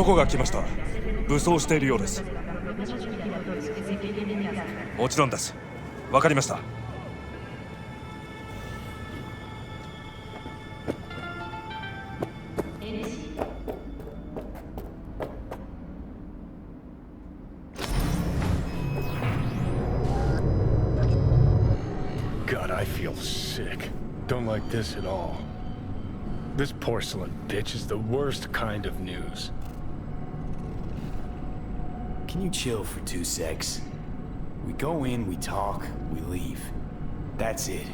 男が来ました。武装しているようです。もちろんです。わかりました。God, I feel sick. Don't like this at all. This porcelain bitch is the worst kind of news. Can you chill for 2 secs? We go in, we talk, we leave. That's it.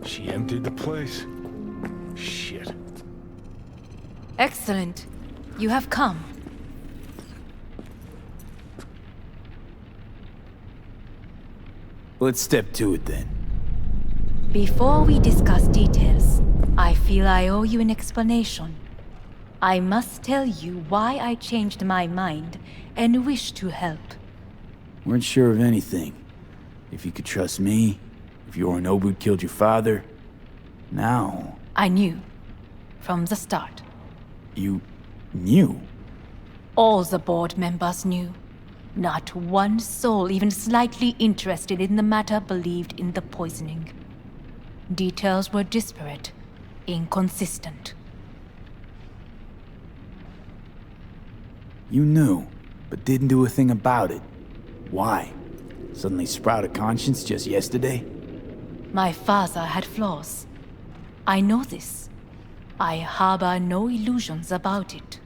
She emptied the place. Shit. Excellent. You have come. Let's step to it then. Before we discuss details, I feel I owe you an explanation. I must tell you why I changed my mind and wish to help. Weren't sure of anything. If you could trust me, if Yorinobu killed your father. Now... I knew. From the start. You... knew? All the board members knew. Not one soul even slightly interested in the matter believed in the poisoning. Details were disparate, inconsistent. You knew, but didn't do a thing about it. Why? Suddenly sprout a conscience just yesterday? My father had flaws. I know this. I harbor no illusions about it.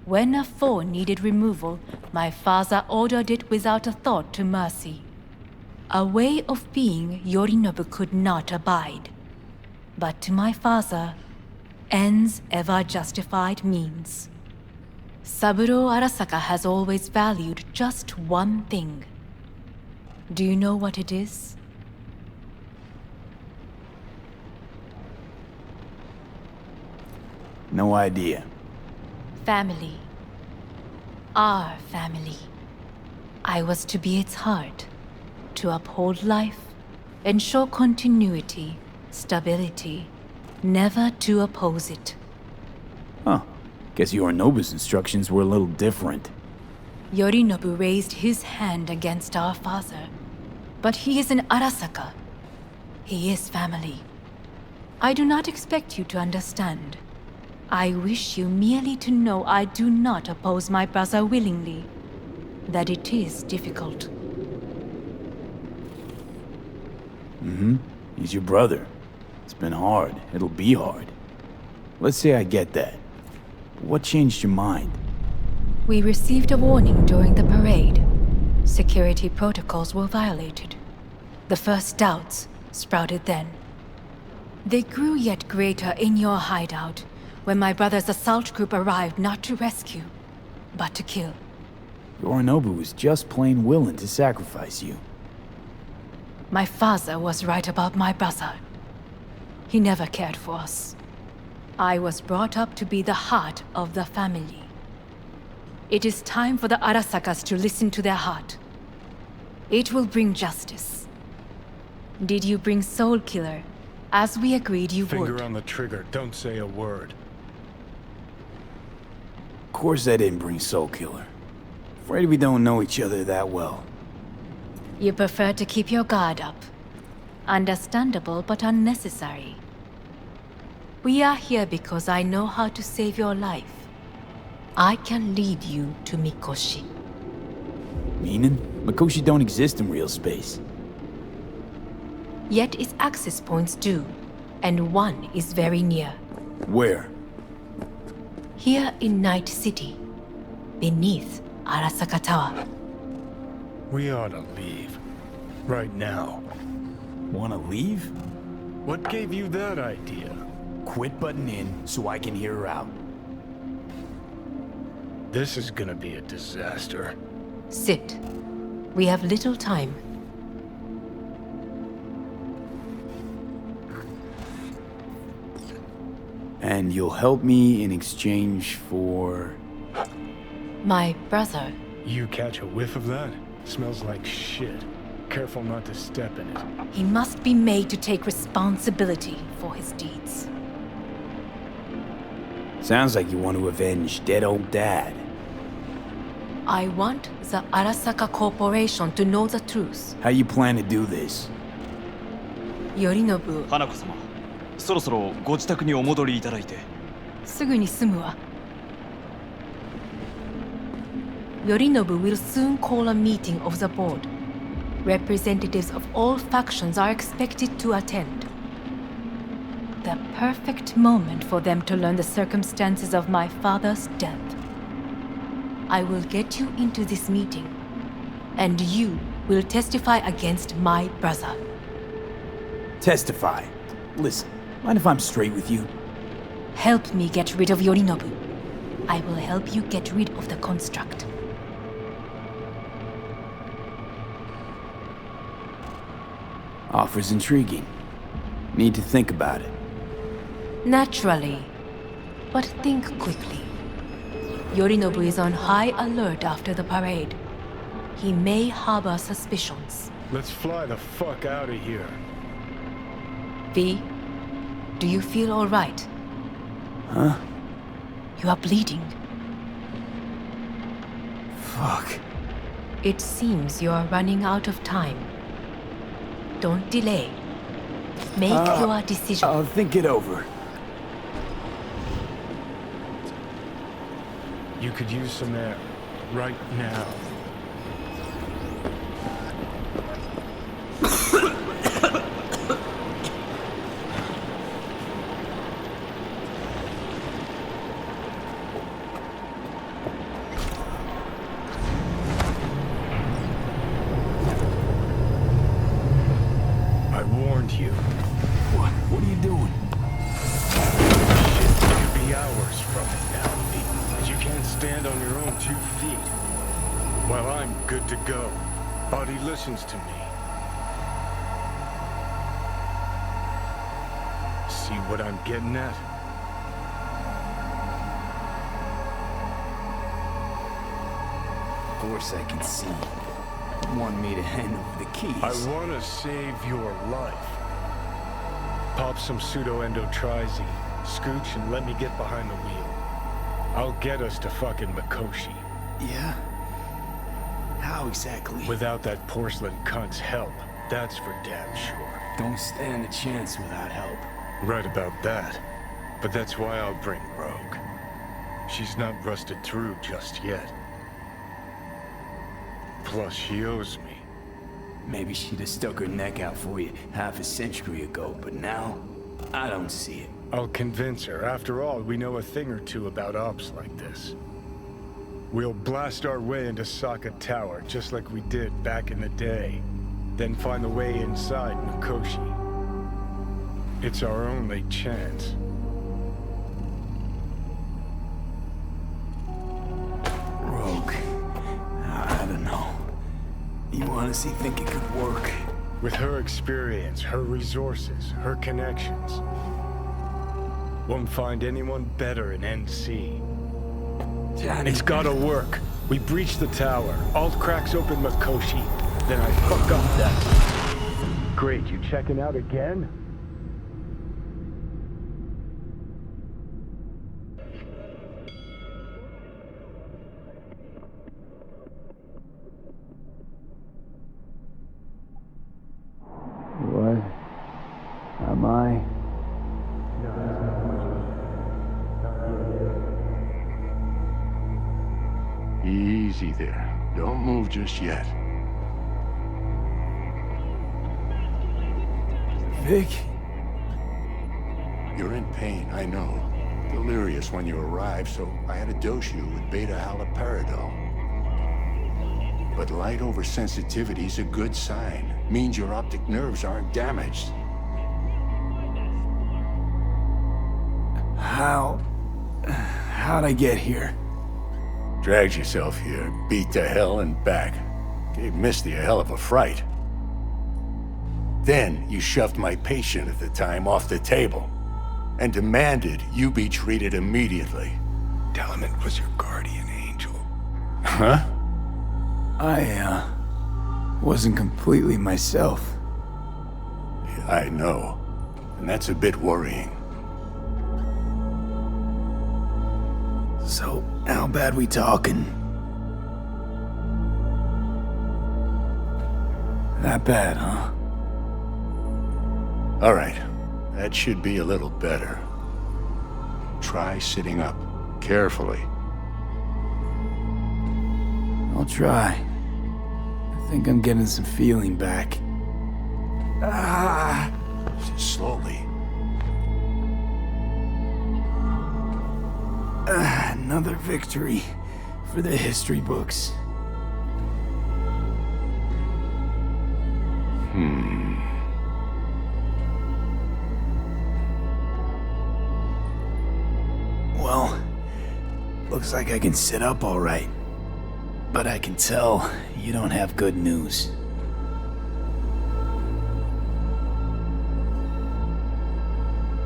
When a foe needed removal, my father ordered it without a thought to mercy. A way of being Yorinobu could not abide. But to my father, ends ever justified means. Saburo Arasaka has always valued just one thing. Do you know what it is? No idea. Family. Our family. I was to be its heart, to uphold life, ensure continuity, stability, never to oppose it. Huh. Guess Yorinobu's instructions were a little different. Yorinobu raised his hand against our father, but he is an Arasaka. He is family. I do not expect you to understand. I wish you merely to know I do not oppose my brother willingly. That it is difficult. He's your brother. It's been hard. It'll be hard. Let's say I get that. But what changed your mind? We received a warning during the parade. Security protocols were violated. The first doubts sprouted then. They grew yet greater in your hideout, when my brother's assault group arrived not to rescue, but to kill. Yorinobu was just plain willing to sacrifice you. My father was right about my brother. He never cared for us. I was brought up to be the heart of the family. It is time for the Arasakas to listen to their heart. It will bring justice. Did you bring Soul Killer, as we agreed you would? Finger on the trigger, don't say a word. Of course I didn't bring Soul Killer. Afraid we don't know each other that well. You prefer to keep your guard up. Understandable, but unnecessary. We are here because I know how to save your life. I can lead you to Mikoshi. Meaning? Mikoshi don't exist in real space. Yet its access points do, and one is very near. Where? Here in Night City, beneath Arasaka Tower. We ought to leave. Right now. Wanna leave? What gave you that idea? Quit butting in so I can hear her out. This is gonna be a disaster. Sit. We have little time. And you'll help me in exchange for... My brother. You catch a whiff of that? Smells like shit. Careful not to step in it. He must be made to take responsibility for his deeds. Sounds like you want to avenge dead old dad. I want the Arasaka Corporation to know the truth. How you plan to do this? Yorinobu, 花子様、そろそろご自宅にお戻りいただいて。すぐに済むわ。Yorinobu will soon call a meeting of the board. Representatives of all factions are expected to attend. The perfect moment for them to learn the circumstances of my father's death. I will get you into this meeting, and you will testify against my brother. Testify. Listen, mind if I'm straight with you? Help me get rid of Yorinobu. I will help you get rid of the construct. Offer's intriguing. Need to think about it. Naturally, but think quickly. Yorinobu is on high alert after the parade. He may harbor suspicions. Let's fly the fuck out of here. V, do you feel all right? Huh? You are bleeding. Fuck. It seems you are running out of time. Don't delay. Make your decision. I'll think it over. You could use some air. Right now. I warned you. What are you doing? Shit could be hours from it now, and you can't stand on your own 2 feet. Well, I'm good to go. Body listens to me. See what I'm getting at? Of course I can see. You want me to hand over the keys. I want to save your life. Pop some pseudo-endotrizine, scooch, and let me get behind the wheel. I'll get us to fucking Mikoshi. Yeah? How exactly? Without that porcelain cunt's help, that's for damn sure. Don't stand a chance without help. Right about that. But that's why I'll bring Rogue. She's not rusted through just yet. Plus, she owes me. Maybe she'd have stuck her neck out for you half a century ago, but now, I don't see it. I'll convince her. After all, we know a thing or two about ops like this. We'll blast our way into Saka Tower, just like we did back in the day. Then find the way inside Mikoshi. It's our only chance. Rogue. I don't know. You honestly think it could work? With her experience, her resources, her connections. Won't find anyone better in NC. Johnny. It's gotta work. We breach the tower. Alt cracks open Mikoshi. Then I fuck up that. Great, you checking out again? What? Am I? Easy there. Don't move just yet. Vic? You're in pain, I know. Delirious when you arrived, so I had to dose you with beta-haloperidol. But light oversensitivity is a good sign. Means your optic nerves aren't damaged. How'd I get here? Dragged yourself here, beat to hell and back. Gave Misty a hell of a fright. Then you shoved my patient at the time off the table and demanded you be treated immediately. Tell him it was your guardian angel. Huh? I wasn't completely myself. I know. And that's a bit worrying. So, how bad we talking? That bad, huh? All right. That should be a little better. Try sitting up. Carefully. I'll try. I think I'm getting some feeling back. Ah! Slowly. Another victory for the history books. Well, looks like I can sit up all right. But I can tell you don't have good news.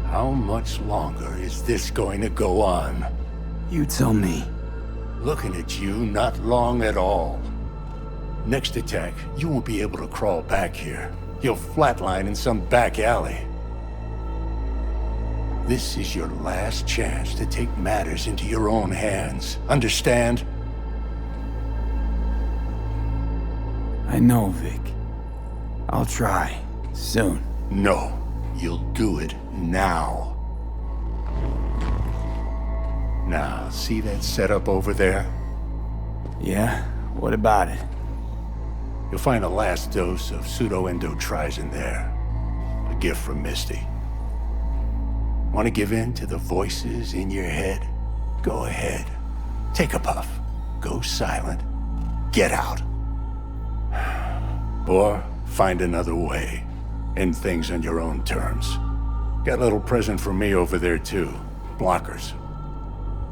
How much longer is this going to go on? You tell me. Looking at you, not long at all. Next attack, you won't be able to crawl back here. You'll flatline in some back alley. This is your last chance to take matters into your own hands. Understand? I know, Vic. I'll try. Soon. No. You'll do it now. Now, see that setup over there? Yeah? What about it? You'll find a last dose of pseudo-endotrizin there. A gift from Misty. Want to give in to the voices in your head? Go ahead. Take a puff. Go silent. Get out. Or find another way. End things on your own terms. Got a little present for me over there too. Blockers.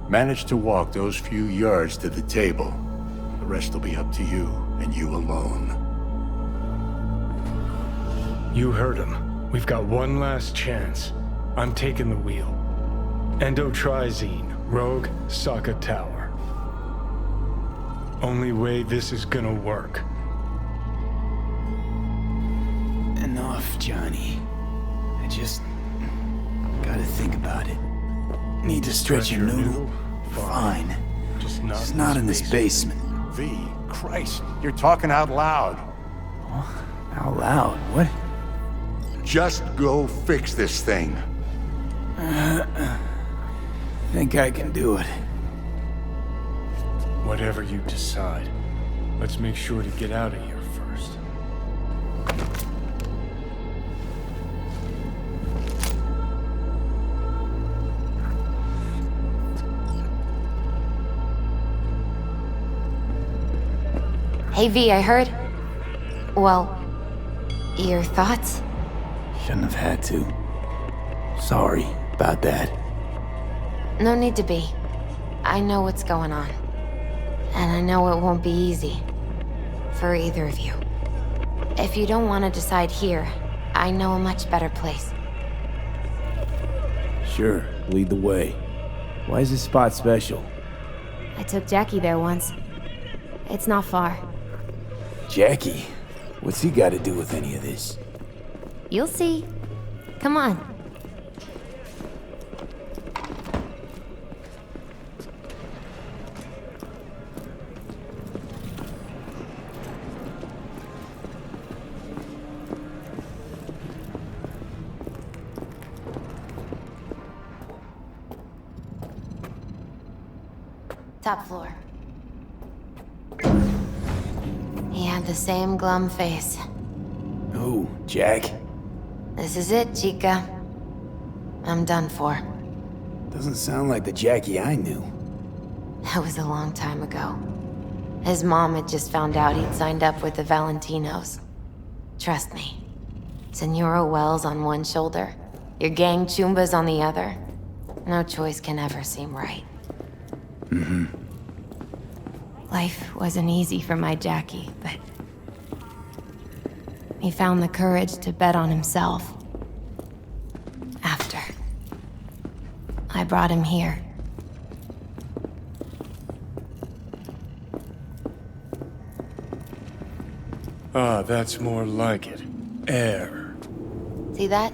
Manage to walk those few yards to the table. The rest will be up to you, and you alone. You heard him. We've got one last chance. I'm taking the wheel. Endotrizine, Rogue, Saka Tower. Only way this is gonna work. Enough, Johnny. I just gotta think about it. Need to stretch your noodle? Fine. Just not in this basement. V, Christ, you're talking out loud. Out loud? What? Just go fix this thing. Think I can do it. Whatever you decide. Let's make sure to get out of here first. Hey V, I heard. Well, your thoughts? Shouldn't have had to. Sorry about that. No need to be. I know what's going on. And I know it won't be easy. For either of you. If you don't want to decide here, I know a much better place. Sure, lead the way. Why is this spot special? I took Jackie there once. It's not far. Jackie? What's he got to do with any of this? You'll see. Come on. Top floor. He had the same glum face. Who, Jack? This is it, Chica. I'm done for. Doesn't sound like the Jackie I knew. That was a long time ago. His mom had just found out he'd signed up with the Valentinos. Trust me. Senora Wells on one shoulder, your gang Chumbas on the other. No choice can ever seem right. Life wasn't easy for my Jackie, but he found the courage to bet on himself. After I brought him here. Ah, that's more like it. Air. See that?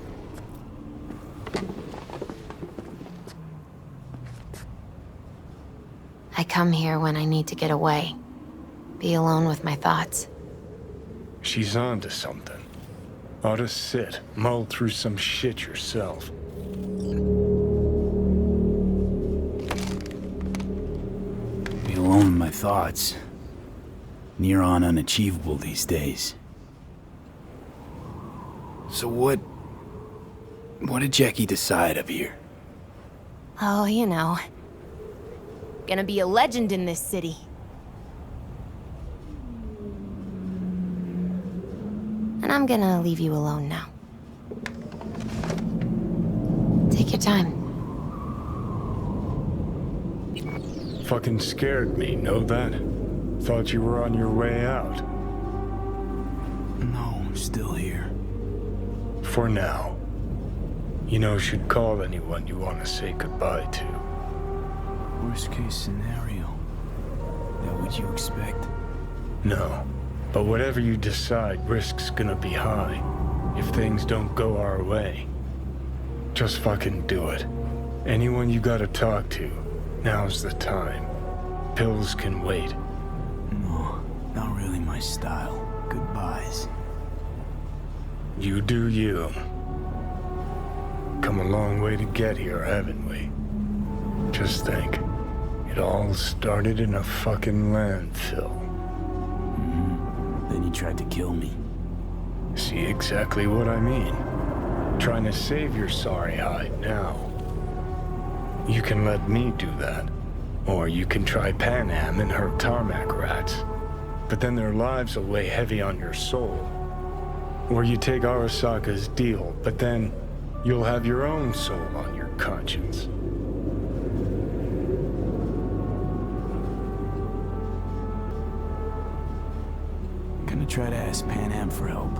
I come here when I need to get away. Be alone with my thoughts. She's onto something. Ought to sit, mull through some shit yourself. Be alone with my thoughts. Near on unachievable these days. So what did Jackie decide up here? Oh, you know. Gonna be a legend in this city. And I'm gonna leave you alone now. Take your time. Fucking scared me, know that? Thought you were on your way out. No, I'm still here. For now. You know, should call anyone you want to say goodbye to. Worst case scenario. That what you expect? No. But whatever you decide, risk's gonna be high. If things don't go our way. Just fucking do it. Anyone you gotta talk to, now's the time. Pills can wait. No, not really my style. Goodbyes. You do you. Come a long way to get here, haven't we? Just think. It all started in a fucking landfill. Then you tried to kill me. See exactly what I mean? Trying to save your sorry hide now. You can let me do that. Or you can try PANAM and her tarmac rats. But then their lives will weigh heavy on your soul. Or you take Arasaka's deal, but then you'll have your own soul on your conscience. Gonna try to ask PANAM for help.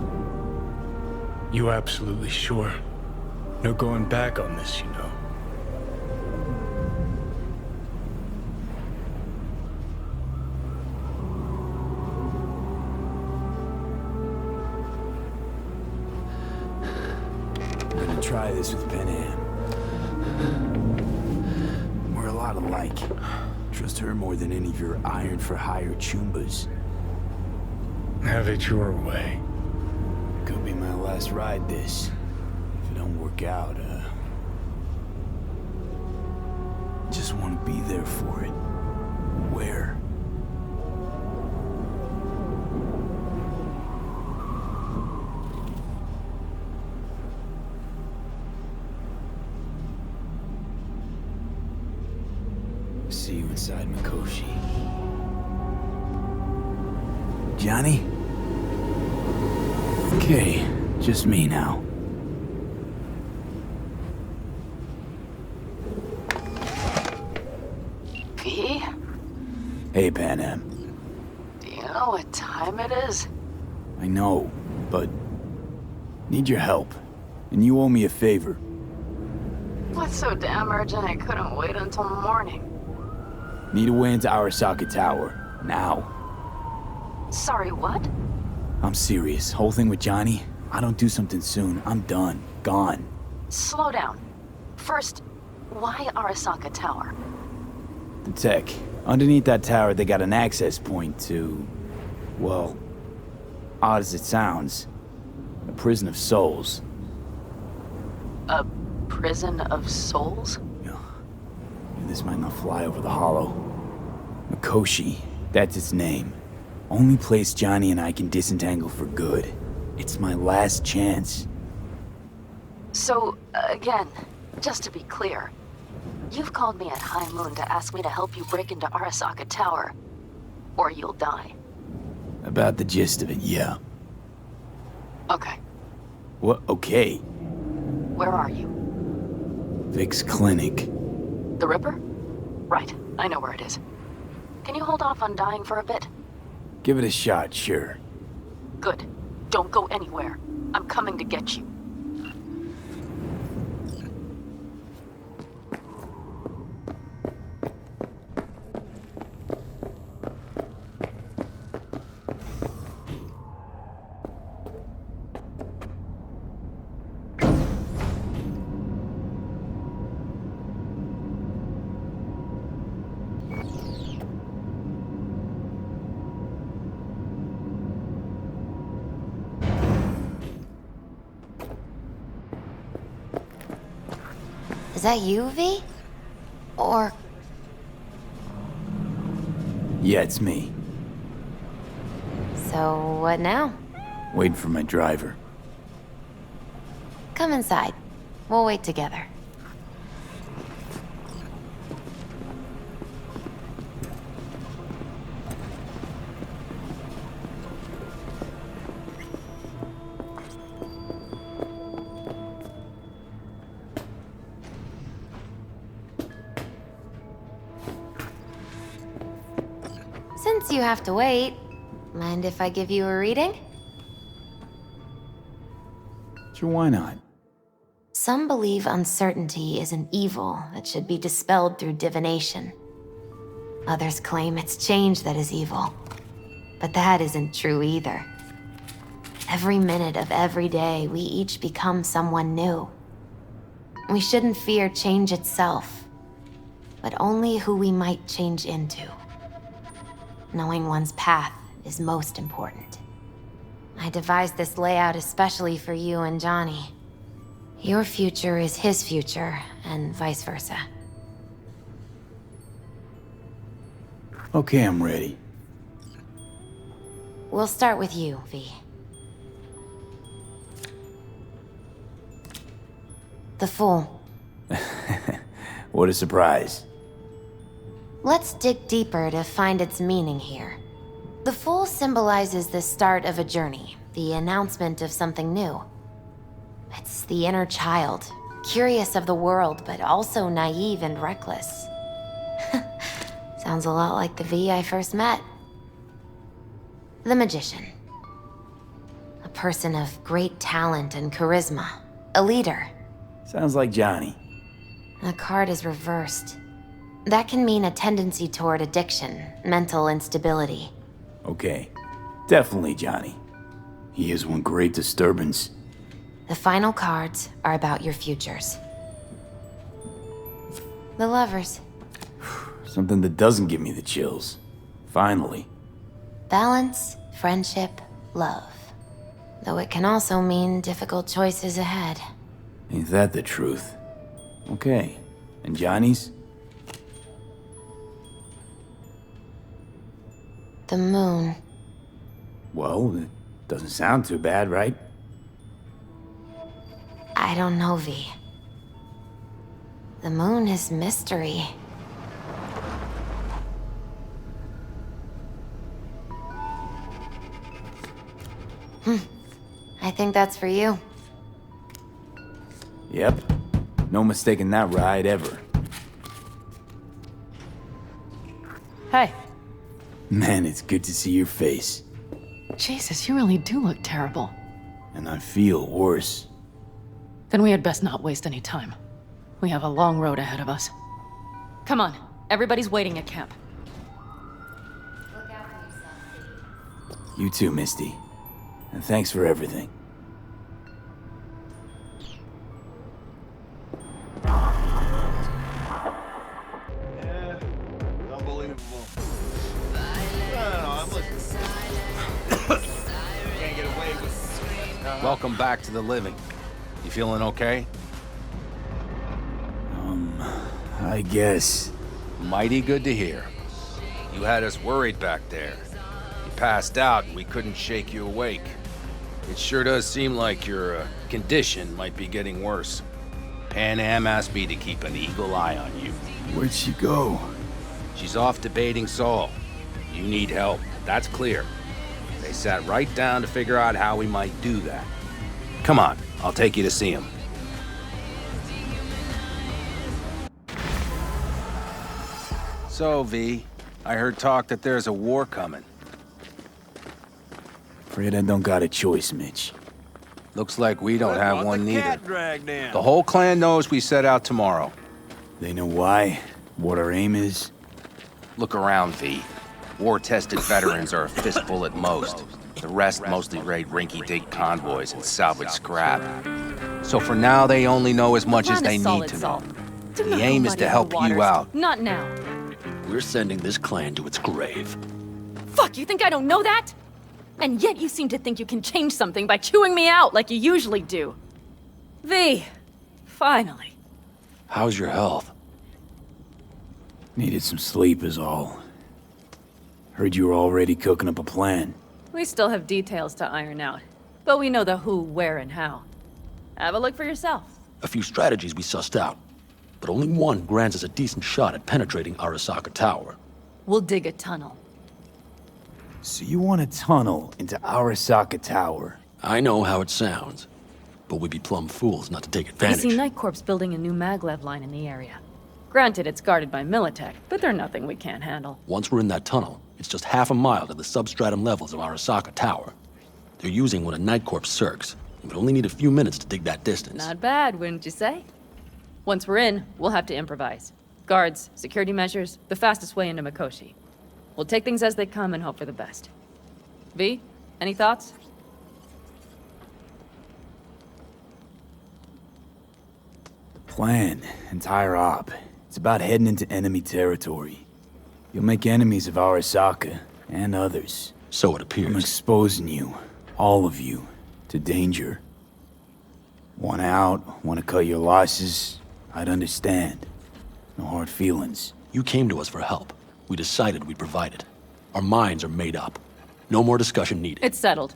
You absolutely sure? No going back on this, you know. I'm gonna try this with PANAM. We're a lot alike. Trust her more than any of your iron-for-hire chumbas. Have it your way. Could be my last ride this. If it don't work out, just want to be there for it. Where? See you inside Mikoshi. Johnny? Okay, just me now. V? Hey, PANAM. Do you know what time it is? I know, but need your help. And you owe me a favor. What's so damn urgent I couldn't wait until morning? Need a way into Arasaka Tower. Now. Sorry, what? I'm serious. Whole thing with Johnny, I don't do something soon, I'm done. Gone. Slow down. First, why Arasaka Tower? The tech. Underneath that tower, they got an access point to... well, odd as it sounds, a prison of souls. A prison of souls? This might not fly over the hollow. Mikoshi, that's its name. Only place Johnny and I can disentangle for good. It's my last chance. So, again, just to be clear, you've called me at high moon to ask me to help you break into Arasaka Tower, or you'll die. About the gist of it, yeah. Okay. What? Okay. Where are you? Vic's clinic. The Ripper? Right, I know where it is. Can you hold off on dying for a bit? Give it a shot, sure. Good. Don't go anywhere. I'm coming to get you. Is that you, V? Or... Yeah, it's me. So, what now? Waiting for my driver. Come inside. We'll wait together. Since you have to wait, mind if I give you a reading? Sure, why not? Some believe uncertainty is an evil that should be dispelled through divination. Others claim it's change that is evil. But that isn't true either. Every minute of every day, we each become someone new. We shouldn't fear change itself, but only who we might change into. Knowing one's path is most important. I devised this layout especially for you and Johnny. Your future is his future, and vice versa. Okay, I'm ready. We'll start with you, V. The Fool. What a surprise. Let's dig deeper to find its meaning here. The Fool symbolizes the start of a journey, the announcement of something new. It's the inner child, curious of the world, but also naive and reckless. Sounds a lot like the V I first met. The Magician. A person of great talent and charisma. A leader. Sounds like Johnny. The card is reversed. That can mean a tendency toward addiction, mental instability. Okay, definitely Johnny. He is one great disturbance. The final cards are about your futures. The Lovers. Something that doesn't give me the chills. Finally. Balance, friendship, love. Though it can also mean difficult choices ahead. Ain't that the truth? Okay, and Johnny's? The Moon. Well, it doesn't sound too bad, right? I don't know, V. The Moon is mystery. I think that's for you. Yep. No mistaking that ride ever. Hey. Man, it's good to see your face. Jesus, you really do look terrible. And I feel worse. Then we had best not waste any time. We have a long road ahead of us. Come on, everybody's waiting at camp. Look out for yourself, V. You too, Misty. And thanks for everything. Unbelievable. Can't get away with it. Welcome back to the living. You feeling okay? I guess. Mighty good to hear. You had us worried back there. You passed out and we couldn't shake you awake. It sure does seem like your condition might be getting worse. PANAM asked me to keep an eagle eye on you. Where'd she go? She's off debating Saul. You need help, that's clear. They sat right down to figure out how we might do that. Come on, I'll take you to see him. So, V, I heard talk that there's a war coming. Afraid I don't got a choice, Mitch. Looks like we don't have one neither. The whole clan knows we set out tomorrow. They know why? What our aim is? Look around, V. War-tested veterans are a fistful at most. The rest mostly raid rinky-dink convoys and salvage scrap. So for now, they only know as much as they need to know. The aim is to help you out. Not now. We're sending this clan to its grave. Fuck, you think I don't know that? And yet you seem to think you can change something by chewing me out like you usually do. V, finally. How's your health? Needed some sleep is all. Heard you were already cooking up a plan. We still have details to iron out, but we know the who, where, and how. Have a look for yourself. A few strategies we sussed out, but only one grants us a decent shot at penetrating Arasaka Tower. We'll dig a tunnel. So you want a tunnel into Arasaka Tower? I know how it sounds, but we'd be plumb fools not to take You advantage. see Night Corp's building a new maglev line in the area. Granted, it's guarded by Militech, but they're nothing we can't handle. Once we're in that tunnel, it's just half a mile to the substratum levels of Arasaka Tower. They're using one of Night Corp's circs. We'd only need a few minutes to dig that distance. Not bad, wouldn't you say? Once we're in, we'll have to improvise. Guards, security measures, the fastest way into Mikoshi. We'll take things as they come and hope for the best. V, any thoughts? Plan, entire op. It's about heading into enemy territory. You'll make enemies of Arasaka, and others. So it appears. I'm exposing you, all of you, to danger. Want out, want to cut your losses, I'd understand. No hard feelings. You came to us for help. We decided we'd provide it. Our minds are made up. No more discussion needed. It's settled.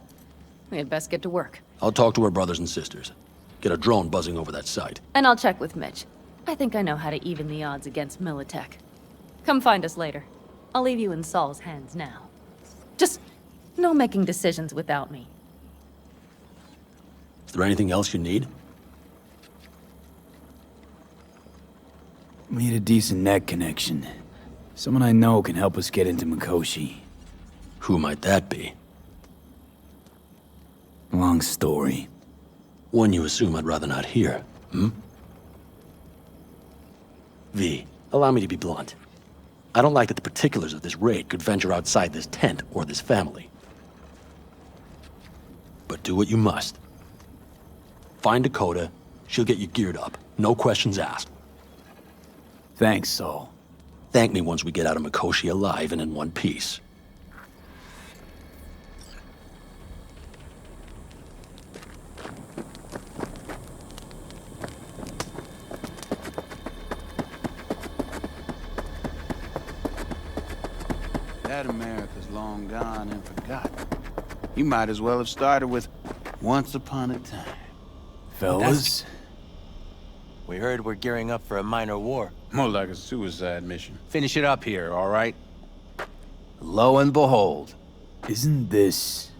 We had best get to work. I'll talk to our brothers and sisters. Get a drone buzzing over that site. And I'll check with Mitch. I think I know how to even the odds against Militech. Come find us later. I'll leave you in Saul's hands now. Just no making decisions without me. Is there anything else you need? We need a decent net connection. Someone I know can help us get into Mikoshi. Who might that be? Long story. One you assume I'd rather not hear, hmm? V, allow me to be blunt. I don't like that the particulars of this raid could venture outside this tent or this family. But do what you must. Find Dakota, she'll get you geared up. No questions asked. Thanks, Saul. Thank me once we get out of Mikoshi alive and in one piece. That America's long gone and forgotten. You might as well have started with Once Upon a Time. Fellas? We heard we're gearing up for a minor war. More like a suicide mission. Finish it up here, all right? Lo and behold. Isn't this...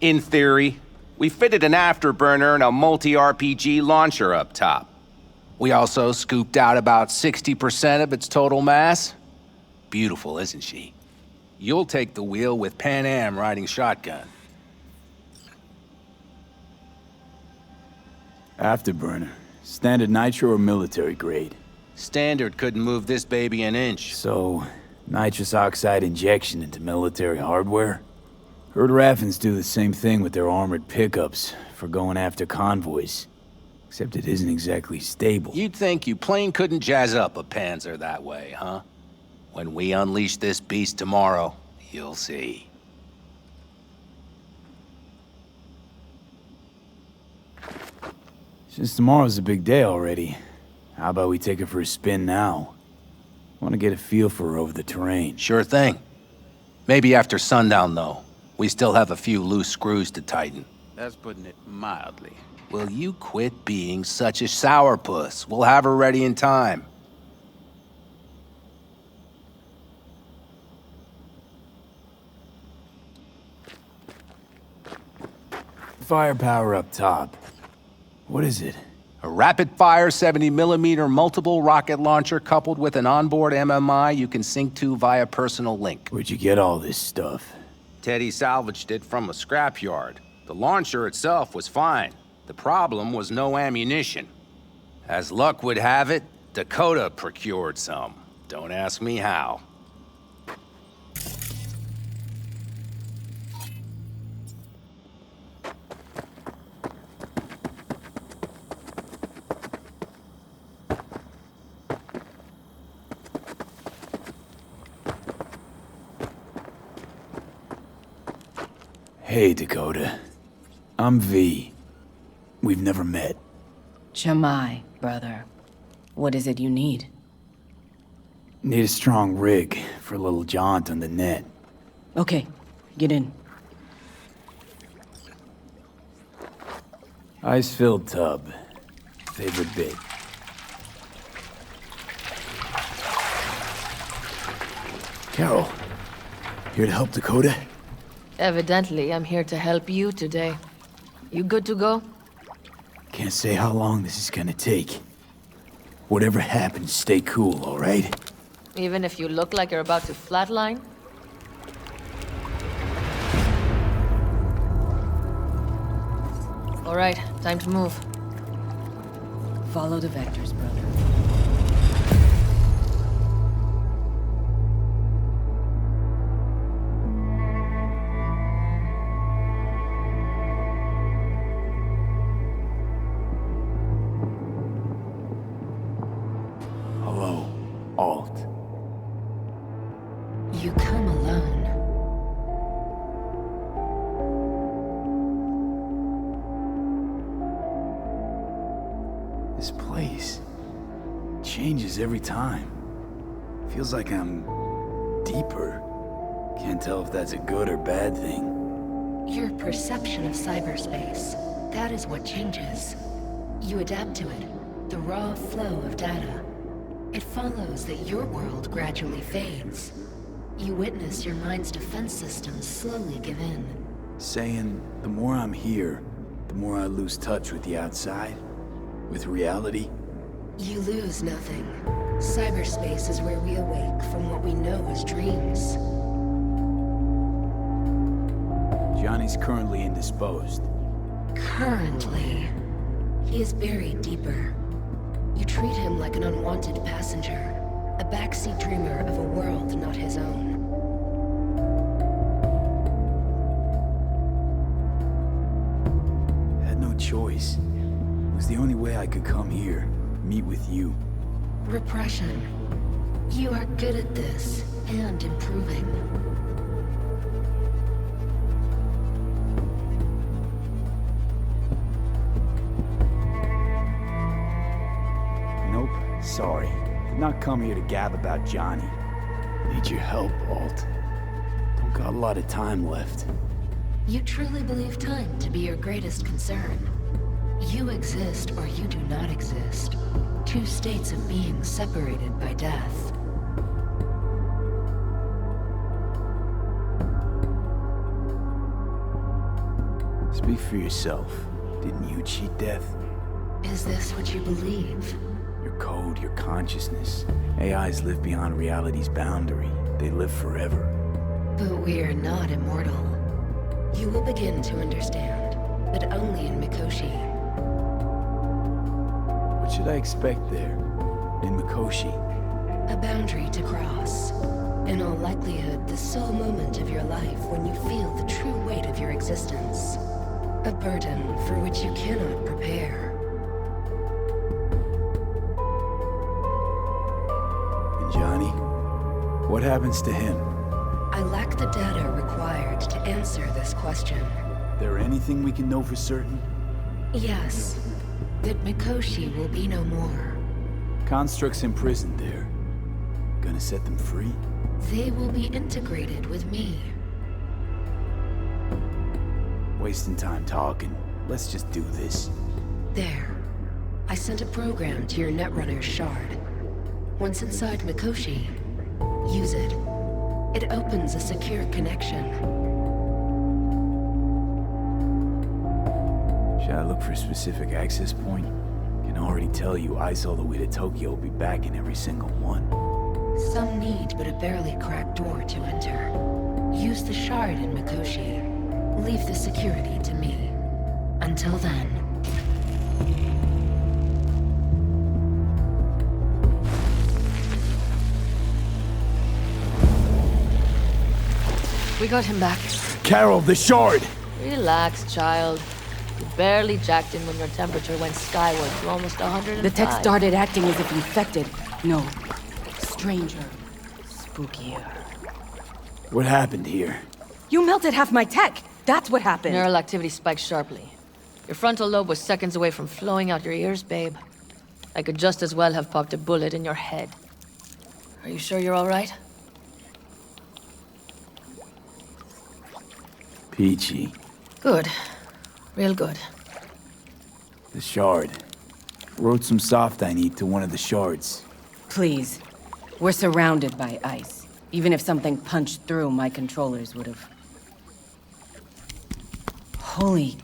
In theory, we fitted an afterburner and a multi-RPG launcher up top. We also scooped out about 60% of its total mass. Beautiful, isn't she? You'll take the wheel with PANAM riding shotgun. Afterburner. Standard nitro or military grade? Standard couldn't move this baby an inch. So, nitrous oxide injection into military hardware? Heard Raffens do the same thing with their armored pickups for going after convoys. Except it isn't exactly stable. You'd think you plain couldn't jazz up a Panzer that way, huh? When we unleash this beast tomorrow, you'll see. Since tomorrow's a big day already, how about we take her for a spin now? Want to get a feel for her over the terrain. Sure thing. Maybe after sundown, though. We still have a few loose screws to tighten. That's putting it mildly. Will you quit being such a sourpuss? We'll have her ready in time. Firepower up top. What is it? A rapid-fire 70mm multiple rocket launcher coupled with an onboard MMI you can sync to via personal link. Where'd you get all this stuff? Teddy salvaged it from a scrapyard. The launcher itself was fine. The problem was no ammunition. As luck would have it, Dakota procured some. Don't ask me how. Hey, Dakota. I'm V. We've never met. Jamai, brother. What is it you need? Need a strong rig for a little jaunt on the net. Okay, get in. Ice-filled tub. Favorite bit. Carol, here to help Dakota? Evidently, I'm here to help you today. You good to go? Can't say how long this is gonna take. Whatever happens, stay cool, all right? Even if you look like you're about to flatline? All right, time to move. Follow the vectors, brother. Hello, Alt. You come alone. This place changes every time. Feels like I'm deeper. Can't tell if that's a good or bad thing. Your perception of cyberspace, that is what changes. You adapt to it, the raw flow of data. It follows that your world gradually fades. You witness your mind's defense systems slowly give in. Saying the more I'm here, the more I lose touch with the outside, with reality. You lose nothing. Cyberspace is where we awake from what we know as dreams. Johnny's currently indisposed. Currently. He is buried deeper. You treat him like an unwanted passenger, a backseat dreamer of a world not his own. Had no choice. It was the only way I could come here, meet with you. Repression. You are good at this, and improving. Nope, sorry. Did not come here to gab about Johnny. Need your help, Alt. Don't got a lot of time left. You truly believe time to be your greatest concern. You exist or you do not exist. Two states of being separated by death. Speak for yourself. Didn't you cheat death? Is this what you believe? Your code, your consciousness. AIs live beyond reality's boundary. They live forever. But we are not immortal. You will begin to understand, but only in Mikoshi. What should I expect there? In Mikoshi? A boundary to cross. In all likelihood, the sole moment of your life when you feel the true weight of your existence. A burden for which you cannot prepare. And Johnny? What happens to him? I lack the data required to answer this question. There anything we can know for certain? Yes. That Mikoshi will be no more. Constructs imprisoned there. Gonna set them free? They will be integrated with me. Wasting time talking. Let's just do this. There. I sent a program to your Netrunner's shard. Once inside Mikoshi, use it. It opens a secure connection. Should I look for a specific access point? Can already tell you ice all the way to Tokyo will be back in every single one. Some need but a barely cracked door to enter. Use the shard in Mikoshi. Leave the security to me. Until then... We got him back. Carol, the shard! Relax, child. You barely jacked in when your temperature went skyward to almost 105. The tech started acting as if infected. No. Stranger. Spookier. What happened here? You melted half my tech! That's what happened! Neural activity spiked sharply. Your frontal lobe was seconds away from flowing out your ears, babe. I could just as well have popped a bullet in your head. Are you sure you're all right? Peachy. Good. Real good. The shard. Wrote some soft I need to one of the shards. Please. We're surrounded by ice. Even if something punched through, my controllers would have... Holy...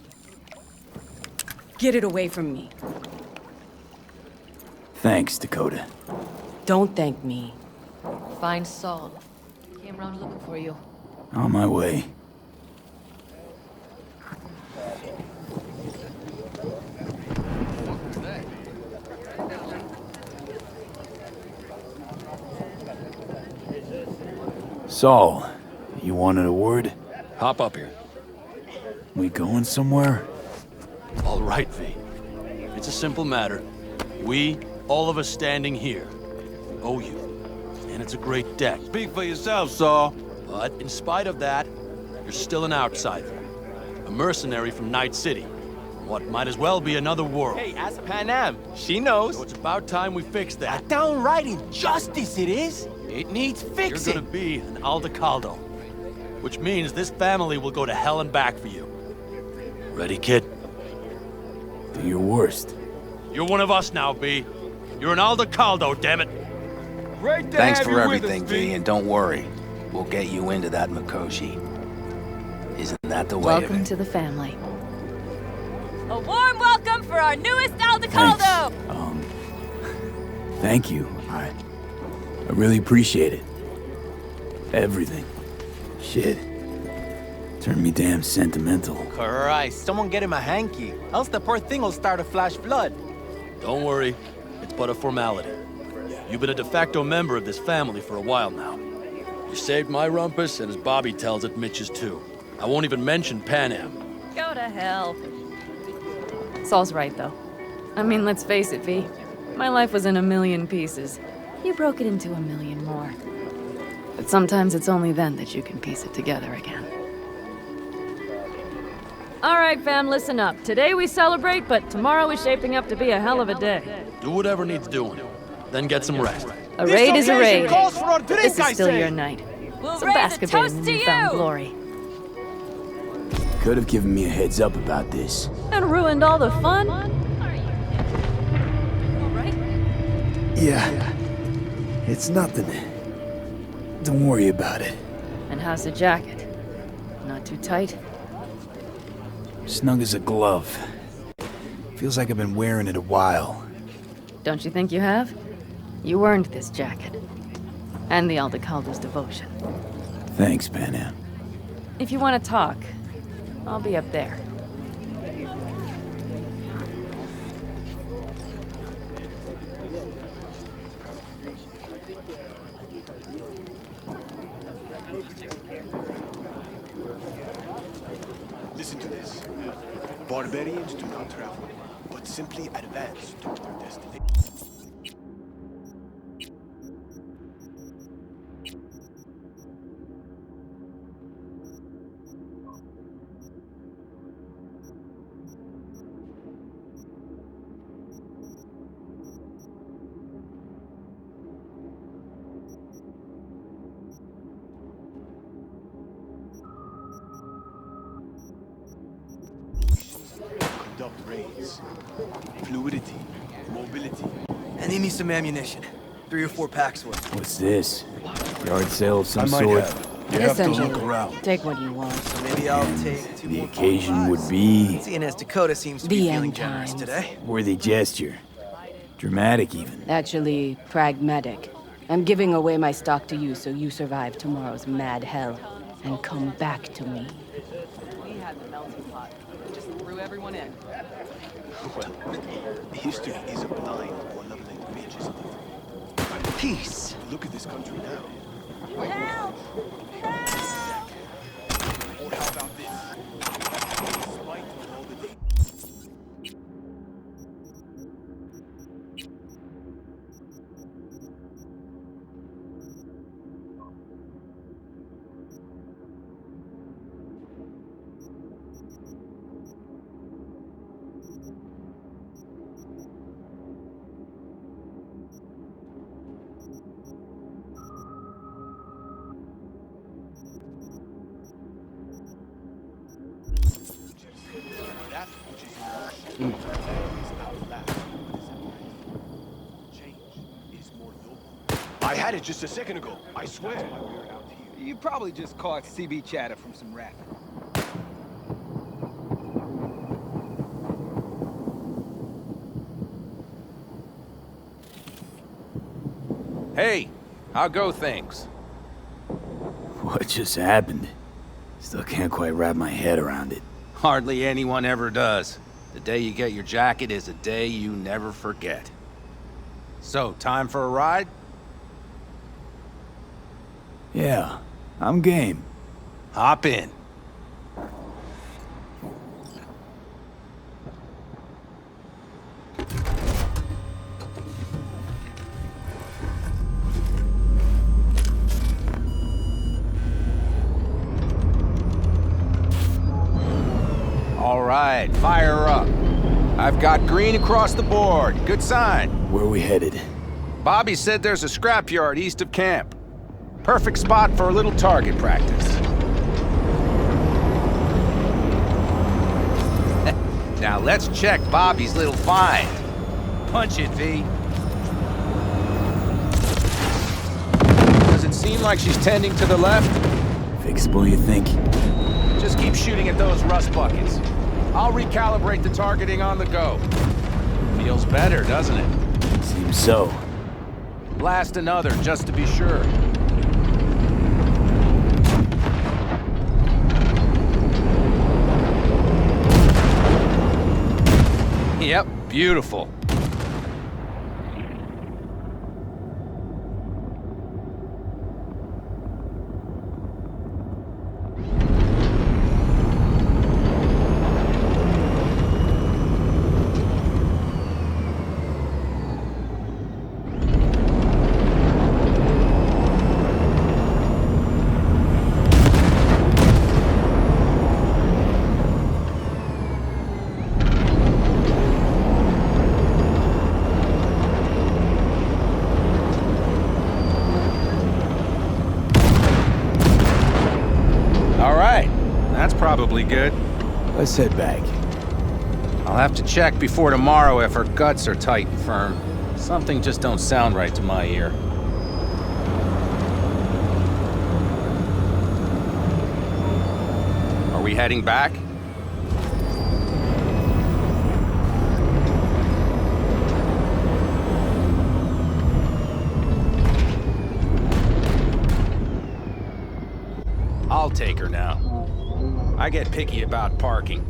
Get it away from me. Thanks, Dakota. Don't thank me. Find Saul. Came around looking for you. On my way. Saul, you wanted a word? Hop up here. We going somewhere? All right, V. It's a simple matter. We, all of us standing here, owe you. And it's a great debt. Speak for yourself, Saul. But in spite of that, you're still an outsider. A mercenary from Night City. What might as well be another world. Hey, ask PANAM. She knows. So it's about time we fix that. A downright injustice it is. It needs fixing. You're gonna be an Aldecaldo. Which means this family will go to hell and back for you. Ready, kid? Do your worst. You're one of us now, B. You're an Aldecaldo, damn it. Great to Thanks have for you everything, with us, V, and don't worry. We'll get you into that Mikoshi. Isn't that the way of Welcome it? to the family. A warm welcome for our newest Aldecaldo! Thank you. I really appreciate it. Everything. Shit. Turned me damn sentimental. Christ, someone get him a hanky, else the poor thing will start to flash blood. Don't worry. It's but a formality. You've been a de facto member of this family for a while now. You saved my rumpus, and as Bobby tells it, Mitch's too. I won't even mention PANAM. Go to hell. Saul's right, though. I mean, let's face it, V. My life was in a million pieces. You broke it into a million more. But sometimes it's only then that you can piece it together again. All right, fam, listen up. Today we celebrate, but tomorrow is shaping up to be a hell of a day. Do whatever needs doing. Then get some rest. A raid is a raid. Drink, This is still your night. We'll So raise bask a a bit in toast the to newfound you! glory. Could have given me a heads up about this. And ruined all the fun? Yeah. It's nothing. Don't worry about it. And how's the jacket? Not too tight? Snug as a glove. Feels like I've been wearing it a while. Don't you think you have? You earned this jacket. And the Aldecaldo's devotion. Thanks, PANAM. If you want to talk, I'll be up there. Listen to this. Barbarians do not travel, but simply advance toward their destination. Conduct raids. Fluidity. Mobility. And he needs some ammunition. 3 or 4 packs worth. What's this? Yard sale of some I might sort? have. You have to Essentially, look around. take what you want. So maybe I'll take 2 The more occasion would be Seeing as Dakota seems to The be feeling end generous times. today. worthy gesture. Dramatic even. Actually, pragmatic. I'm giving away my stock to you so you survive tomorrow's mad hell and come back to me. We had the melting pot. Just threw everyone in. Well, History isn't blind or leveling pages of it. Peace. Look at this country now. Help! Help! Or how about this? Despite all the dangers. I had it just a second ago, I swear. You probably just caught CB chatter from some rapping. Hey, how go things? What just happened? Still can't quite wrap my head around it. Hardly anyone ever does. The day you get your jacket is a day you never forget. So, time for a ride? Yeah, I'm game. Hop in. All right, fire up. I've got green across the board. Good sign. Where are we headed? Bobby said there's a scrapyard east of camp. Perfect spot for a little target practice. Now let's check Bobby's little find. Punch it, V. Does it seem like she's tending to the left? Fixable, you think? Just keep shooting at those rust buckets. I'll recalibrate the targeting on the go. Feels better, doesn't it? Seems so. Blast another, just to be sure. Yep, beautiful. Probably good. Let's head back. I'll have to check before tomorrow if her guts are tight and firm. Something just don't sound right to my ear. Are we heading back? I'll take her now. I get picky about parking.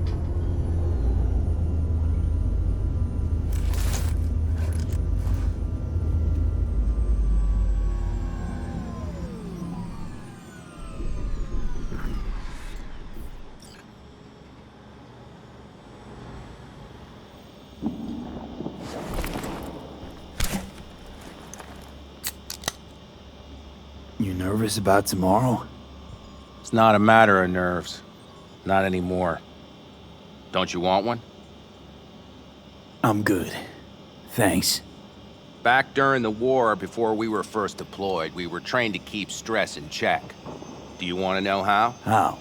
You nervous about tomorrow? It's not a matter of nerves. Not anymore. Don't you want one? I'm good. Thanks. Back during the war, before we were first deployed, we were trained to keep stress in check. Do you want to know how? How?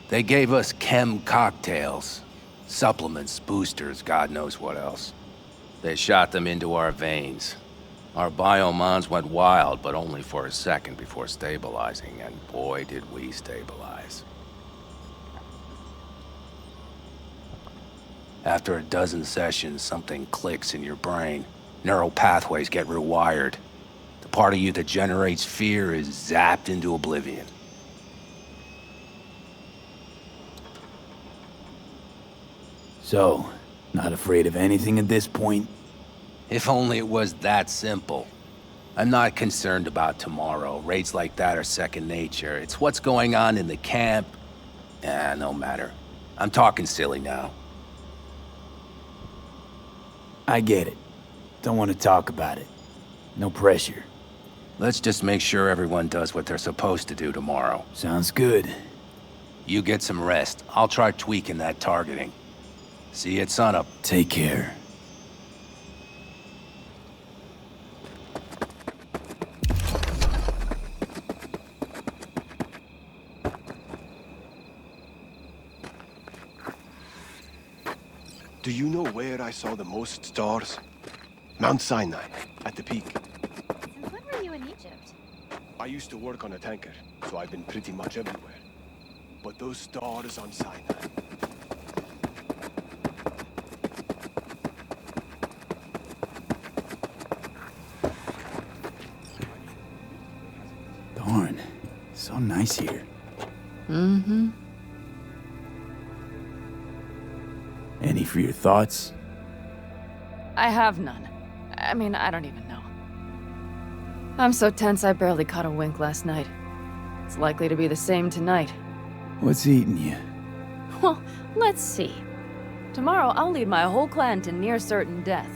They gave us chem cocktails. Supplements, boosters, God knows what else. They shot them into our veins. Our biomons went wild, but only for a second before stabilizing, and boy did we stabilize. After a dozen sessions, something clicks in your brain. Neural pathways get rewired. The part of you that generates fear is zapped into oblivion. So, not afraid of anything at this point? If only it was that simple. I'm not concerned about tomorrow. Raids like that are second nature. It's what's going on in the camp. No matter. I'm talking silly now. I get it. Don't want to talk about it. No pressure. Let's just make sure everyone does what they're supposed to do tomorrow. Sounds good. You get some rest. I'll try tweaking that targeting. See you at sunup. Take care. Do where I saw the most stars? Mount Sinai, at the peak. Since when were you in Egypt? I used to work on a tanker, so I've been pretty much everywhere. But those stars on Sinai. Darn. So nice here. Mm-hmm. Any for your thoughts? I have none. I mean, I don't even know. I'm so tense I barely caught a wink last night. It's likely to be the same tonight. What's eating you? Well, let's see. Tomorrow I'll lead my whole clan to near certain death.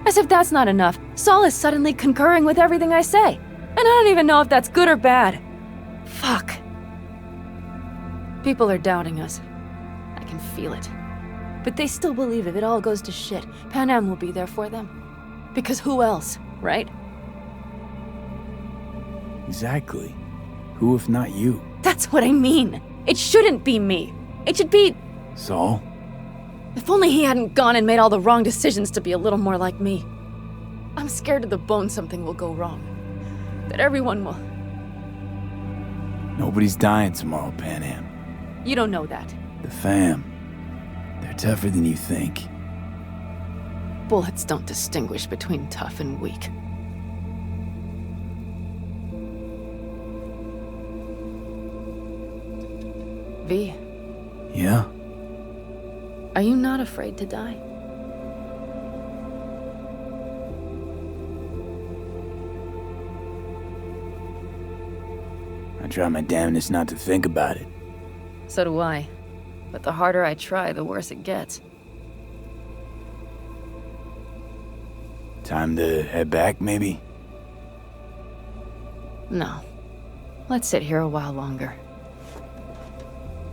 As if that's not enough, Saul is suddenly concurring with everything I say. And I don't even know if that's good or bad. Fuck. People are doubting us. I can feel it. But they still believe if it all goes to shit, PANAM will be there for them. Because who else, right? Exactly. Who if not you? That's what I mean. It shouldn't be me. It should be... Saul? If only he hadn't gone and made all the wrong decisions to be a little more like me. I'm scared to the bone something will go wrong. That everyone will... Nobody's dying tomorrow, PANAM. You don't know that. The fam. They're tougher than you think. Bullets don't distinguish between tough and weak. V. Yeah? Are you not afraid to die? I try my damnedest not to think about it. So do I. But the harder I try, the worse it gets. Time to head back, maybe? No. Let's sit here a while longer.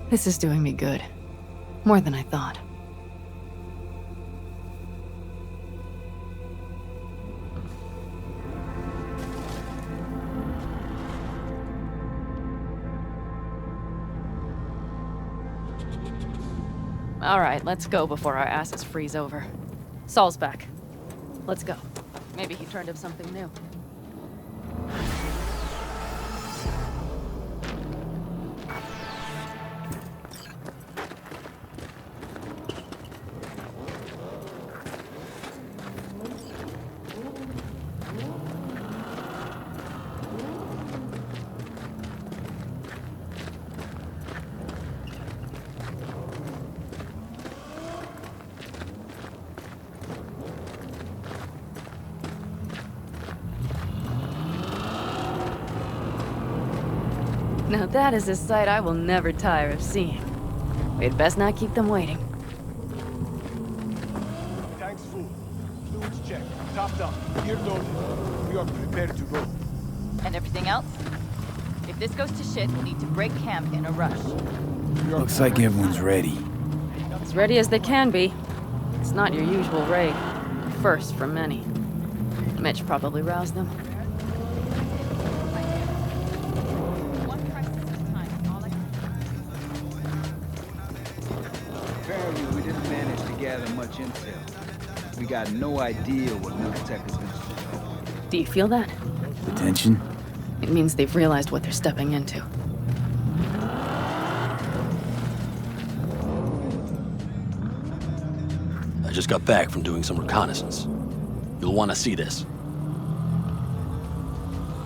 This is doing me good. More than I thought. All right, let's go before our asses freeze over. Saul's back. Let's go. Maybe he turned up something new. Now that is a sight I will never tire of seeing. We'd best not keep them waiting. Tanks full. Fluids check. Topped up. Gear loaded. We are prepared to go. And everything else? If this goes to shit, we'll need to break camp in a rush. Looks like everyone's ready. As ready as they can be. It's not your usual raid. First for many. Mitch probably roused them. Apparently, we didn't manage to gather much intel. We got no idea what Militech has been doing. Do you feel that? The tension? It means they've realized what they're stepping into. I just got back from doing some reconnaissance. You'll want to see this.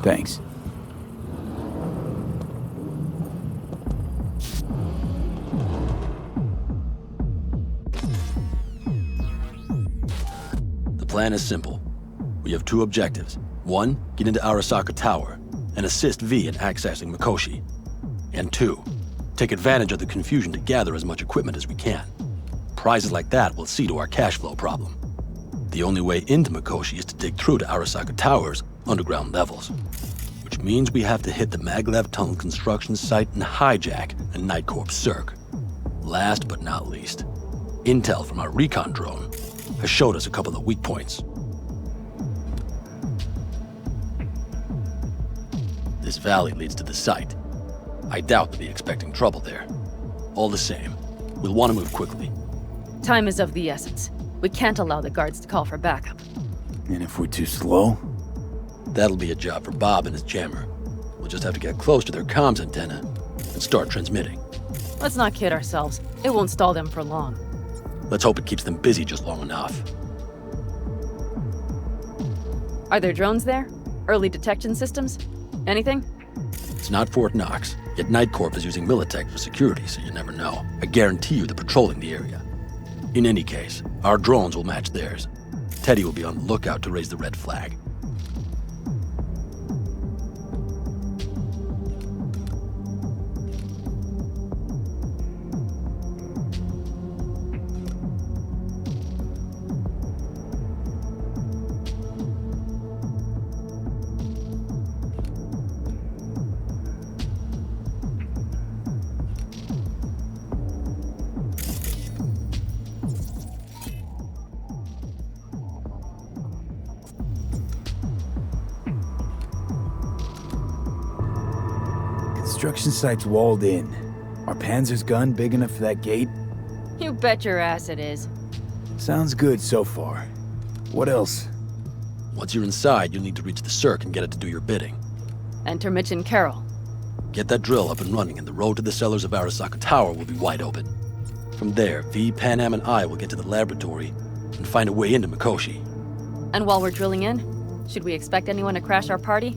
Thanks. The plan is simple. We have two objectives. One, get into ARASAKA Tower and assist V in accessing Mikoshi. And two, take advantage of the confusion to gather as much equipment as we can. Prizes like that will see to our cash flow problem. The only way into Mikoshi is to dig through to ARASAKA Tower's underground levels, which means we have to hit the Maglev Tunnel construction site and hijack a Night Corps Cirque. Last but not least, intel from our recon drone has showed us a couple of weak points. This valley leads to the site. I doubt they'll be expecting trouble there. All the same, we'll want to move quickly. Time is of the essence. We can't allow the guards to call for backup. And if we're too slow? That'll be a job for Bob and his jammer. We'll just have to get close to their comms antenna and start transmitting. Let's not kid ourselves. It won't stall them for long. Let's hope it keeps them busy just long enough. Are there drones there? Early detection systems? Anything? It's not Fort Knox, yet Night Corp is using Militech for security, so you never know. I guarantee you they're patrolling the area. In any case, our drones will match theirs. Teddy will be on the lookout to raise the red flag. Construction site's walled in. Are Panzer's gun big enough for that gate? You bet your ass it is. Sounds good so far. What else? Once you're inside, you'll need to reach the circ and get it to do your bidding. Enter Mitch and Carol. Get that drill up and running, and the road to the cellars of Arasaka Tower will be wide open. From there, V, Panam, and I will get to the laboratory and find a way into Mikoshi. And while we're drilling in, should we expect anyone to crash our party?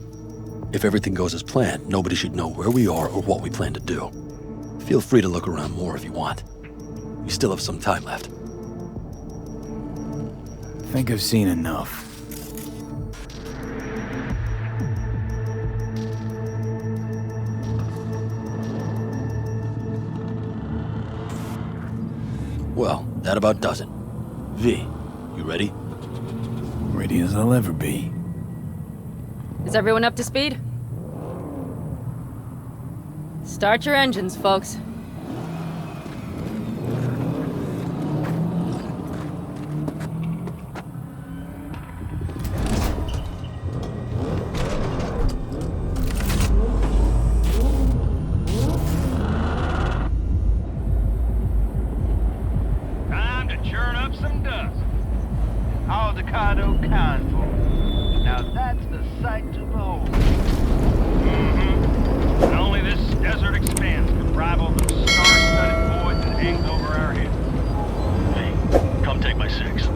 If everything goes as planned, nobody should know where we are or what we plan to do. Feel free to look around more if you want. We still have some time left. I think I've seen enough. Well, that about does it. V, you ready? Ready as I'll ever be. Is everyone up to speed? Start your engines, folks. Time to churn up some dust. Avocado convoy. Now that's the sight to behold. And only this desert expanse can rival the star-studded void that hangs over our heads. Hey, come take my 6.